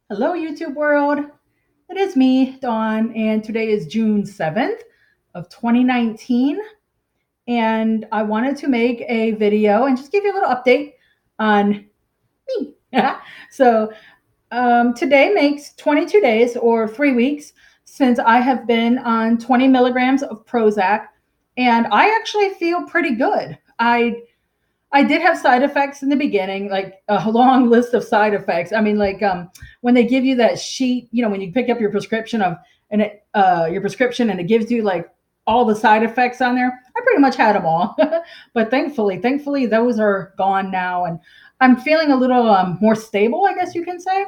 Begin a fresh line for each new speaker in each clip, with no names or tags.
Hello, YouTube world. It is me, Dawn, and today is June 7th of 2019. And I wanted to make a video and just give you a little update on me. Today makes 22 days or 3 weeks since I have been on 20 milligrams of Prozac, and I actually feel pretty good. I did have side effects in the beginning, like a long list of side effects. I mean, when they give you that sheet, when you pick up your prescription your prescription, and it gives you like all the side effects on there. I pretty much had them all, but thankfully, those are gone now, and I'm feeling a little more stable, I guess you can say.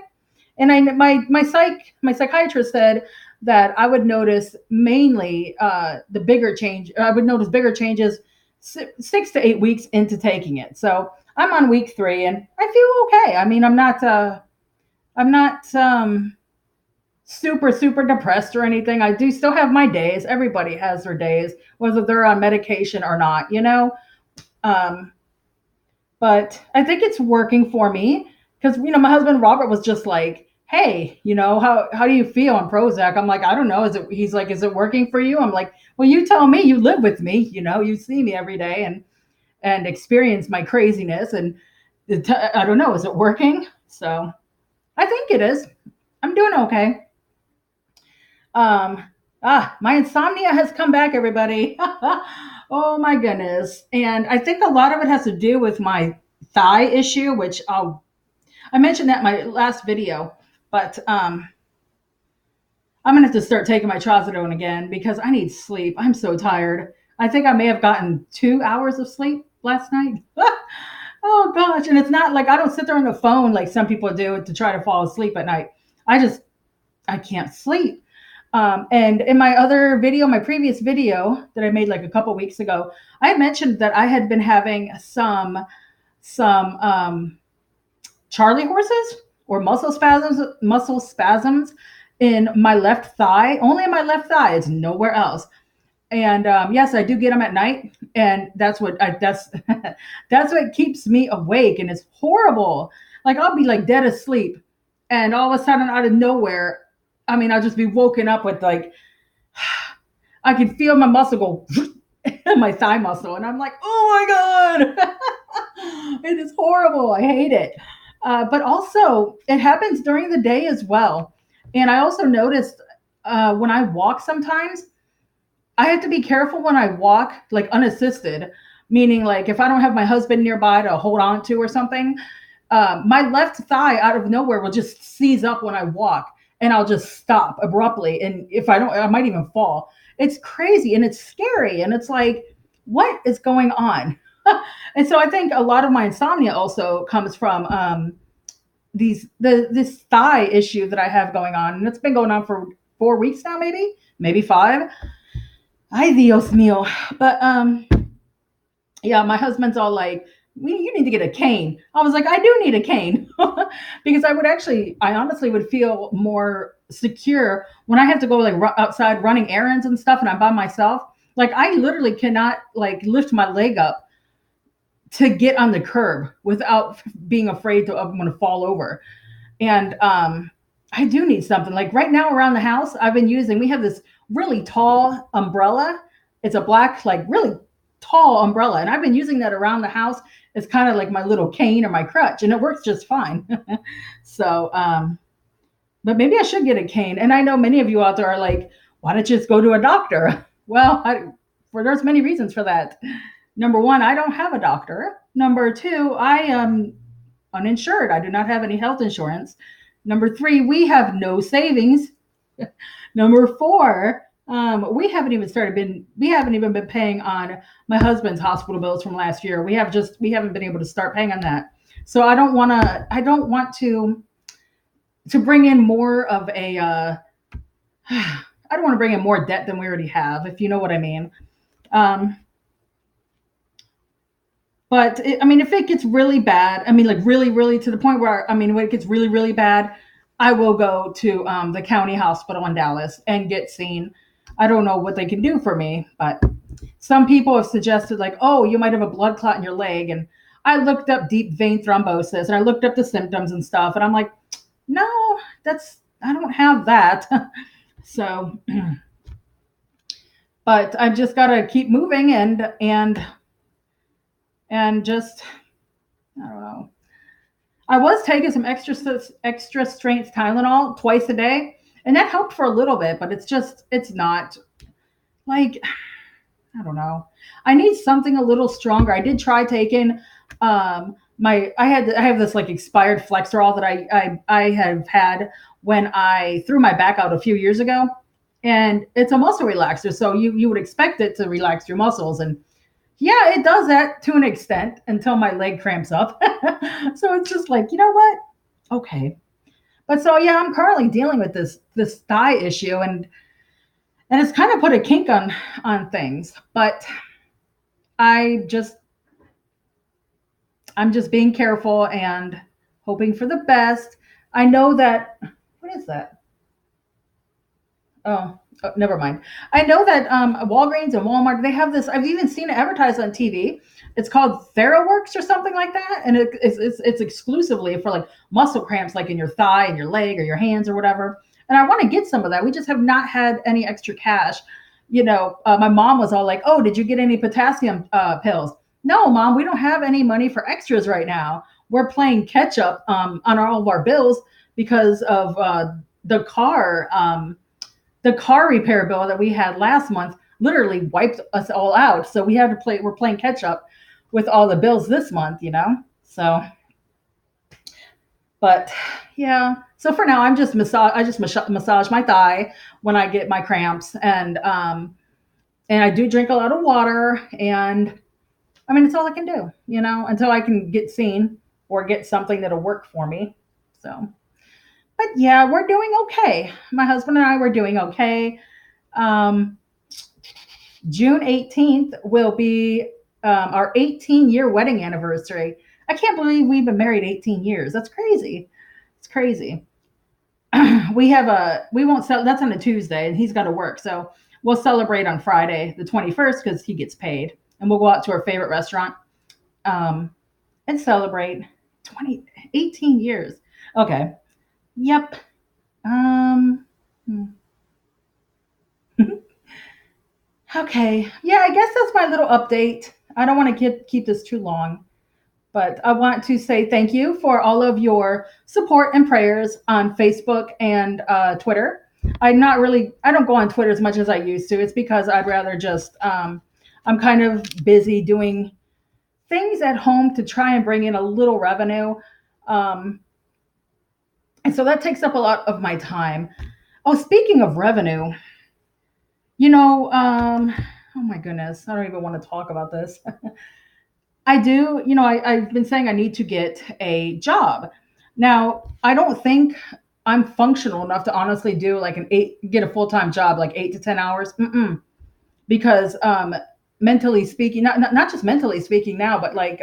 And my psychiatrist said that I would notice mainly the bigger change. I would notice bigger changes 6 to 8 weeks into taking it. So I'm on week 3, and I feel okay. I mean, I'm not super depressed or anything. I do still have my days. Everybody has their days, whether they're on medication or not. Um, but I think it's working for me because my husband Robert was just like, "Hey, how do you feel on Prozac?" I'm like, "I don't know. He's like, "Is it working for you?" I'm like, "Well, you tell me. You live with me. You see me every day and experience my craziness, and I don't know. Is it working?" So I think it is. I'm doing okay. Um, my insomnia has come back, everybody. Oh my goodness. And I think a lot of it has to do with my thigh issue, which I mentioned that in my last video, but I'm gonna have to start taking my trazodone again because I need sleep. I'm so tired. I think I may have gotten 2 hours of sleep last night. Oh gosh. And it's not like I don't sit there on the phone like some people do to try to fall asleep at night. I can't sleep. And in my previous video that I made like a couple weeks ago, I had mentioned that I had been having some Charlie horses or muscle spasms in my left thigh, only in my left thigh. It's nowhere else. And yes, I do get them at night, and that's what keeps me awake, and it's horrible. Like I'll be like dead asleep, and all of a sudden, out of nowhere, I mean, I'll just be woken up with like I can feel my muscle go, my thigh muscle, and I'm like, oh my god, it is horrible. I hate it. But also, it happens during the day as well. And I also noticed when I walk sometimes I have to be careful when I walk, like unassisted, meaning like if I don't have my husband nearby to hold on to or something, my left thigh out of nowhere will just seize up when I walk, and I'll just stop abruptly. And if I don't, I might even fall. It's crazy and it's scary. And it's like, what is going on? And so I think a lot of my insomnia also comes from this thigh issue that I have going on. And it's been going on for 4 weeks now, maybe 5. Ay, Dios mío. But yeah, my husband's all like, you need to get a cane. I was like, I do need a cane because I honestly would feel more secure when I have to go like outside running errands and stuff and I'm by myself. Like I literally cannot like lift my leg up to get on the curb without being afraid I'm going to fall over. And I do need something. Like right now around the house, we have this really tall umbrella. It's a black, like really tall umbrella. And I've been using that around the house. It's kind of like my little cane or my crutch, and it works just fine. So, but maybe I should get a cane. And I know many of you out there are like, why don't you just go to a doctor? Well, there's many reasons for that. Number one, I don't have a doctor. Number two, I am uninsured. I do not have any health insurance. Number three, we have no savings. Number four, we haven't even been paying on my husband's hospital bills from last year. We haven't been able to start paying on that. So I don't want to bring in more of a I don't want to bring in more debt than we already have, if you know what I mean. Um, I mean, if it gets really bad, I mean, like really, really to the point where, I mean, when it gets really, really bad, I will go to the county hospital in Dallas and get seen. I don't know what they can do for me, but some people have suggested, like, oh, you might have a blood clot in your leg. And I looked up deep vein thrombosis and I looked up the symptoms and stuff. And I'm like, no, that's I don't have that. So, but I've just got to keep moving and just I don't know. I was taking some extra strength Tylenol twice a day, and that helped for a little bit, but it's not like I don't know. I need something a little stronger. I did try taking my I have this like expired Flexerol that I have had when I threw my back out a few years ago, and it's a muscle relaxer, so you would expect it to relax your muscles, and yeah, it does that to an extent until my leg cramps up. So it's just like, you know what? Okay. But so yeah, I'm currently dealing with this thigh issue, and it's kind of put a kink on things. But I just I'm just being careful and hoping for the best. I know that what is that? Oh, never mind. I know that Walgreens and Walmart they have this. I've even seen it advertised on TV. It's called TheraWorks or something like that, and it's exclusively for like muscle cramps, like in your thigh and your leg or your hands or whatever. And I want to get some of that. We just have not had any extra cash. My mom was all like, "Oh, did you get any potassium pills?" No, mom, we don't have any money for extras right now. We're playing catch up on all of our bills because of the car. The car repair bill that we had last month literally wiped us all out. So we had to we're playing catch up with all the bills this month. So, but yeah. So for now, I just massage my thigh when I get my cramps, and I do drink a lot of water, and I mean, it's all I can do, until I can get seen or get something that'll work for me. So, but yeah, we're doing okay. My husband and I were doing okay. Um, June 18th will be our 18-year wedding anniversary. I can't believe we've been married 18 years. That's crazy. It's crazy. We won't sell, that's on a Tuesday and he's got to work. So we'll celebrate on Friday, the 21st, because he gets paid. And we'll go out to our favorite restaurant um, and celebrate 18 years. Okay. Yep. Um, hmm. Okay. Yeah, I guess that's my little update. I don't want to keep this too long, but I want to say thank you for all of your support and prayers on Facebook and Twitter. I don't go on Twitter as much as I used to. It's because I'd rather I'm kind of busy doing things at home to try and bring in a little revenue. Um, and so that takes up a lot of my time. Oh, speaking of revenue, you know, um, oh my goodness, I don't even want to talk about this. I do, I've been saying I need to get a job. Now, I don't think I'm functional enough to honestly do like get a full time job, like 8 to 10 hours. Mm-mm. Because mentally speaking, not just mentally speaking now, but like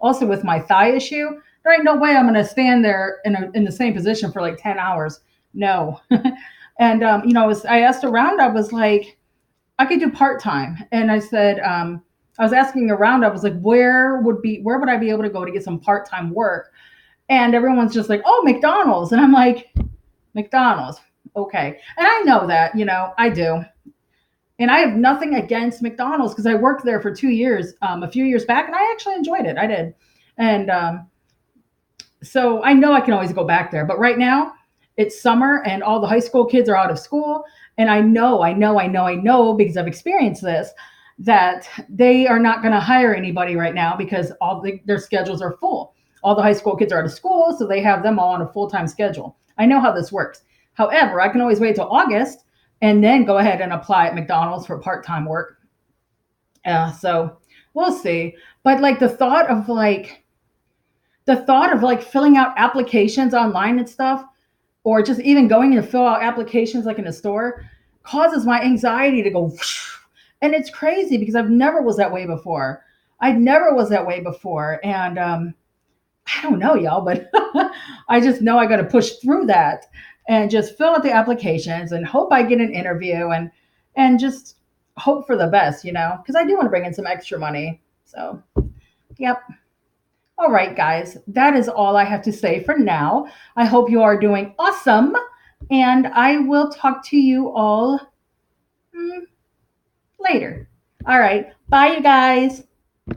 also with my thigh issue, there ain't no way I'm going to stand there in the same position for like 10 hours. No. And, I asked around, I was like, I could do part time. And I said, I was asking around, I was like, where would I be able to go to get some part time work? And everyone's just like, oh, McDonald's. And I'm like, McDonald's. Okay. And I know that, I do. And I have nothing against McDonald's because I worked there for 2 years, a few years back, and I actually enjoyed it. I did. And so I know I can always go back there. But right now, it's summer and all the high school kids are out of school. And I know because I've experienced this that they are not going to hire anybody right now because their schedules are full. All the high school kids are out of school, so they have them all on a full time schedule. I know how this works. However, I can always wait till August and then go ahead and apply at McDonald's for part time work. So we'll see. But like the thought of filling out applications online and stuff, or just even going to fill out applications like in a store, causes my anxiety to go. And it's crazy because I've never was that way before. I never was that way before. And I don't know, y'all, but I just know I got to push through that and just fill out the applications and hope I get an interview and just hope for the best, because I do want to bring in some extra money. So, yep. All right, guys, that is all I have to say for now. I hope you are doing awesome, and I will talk to you all mm, later. All right, bye, you guys.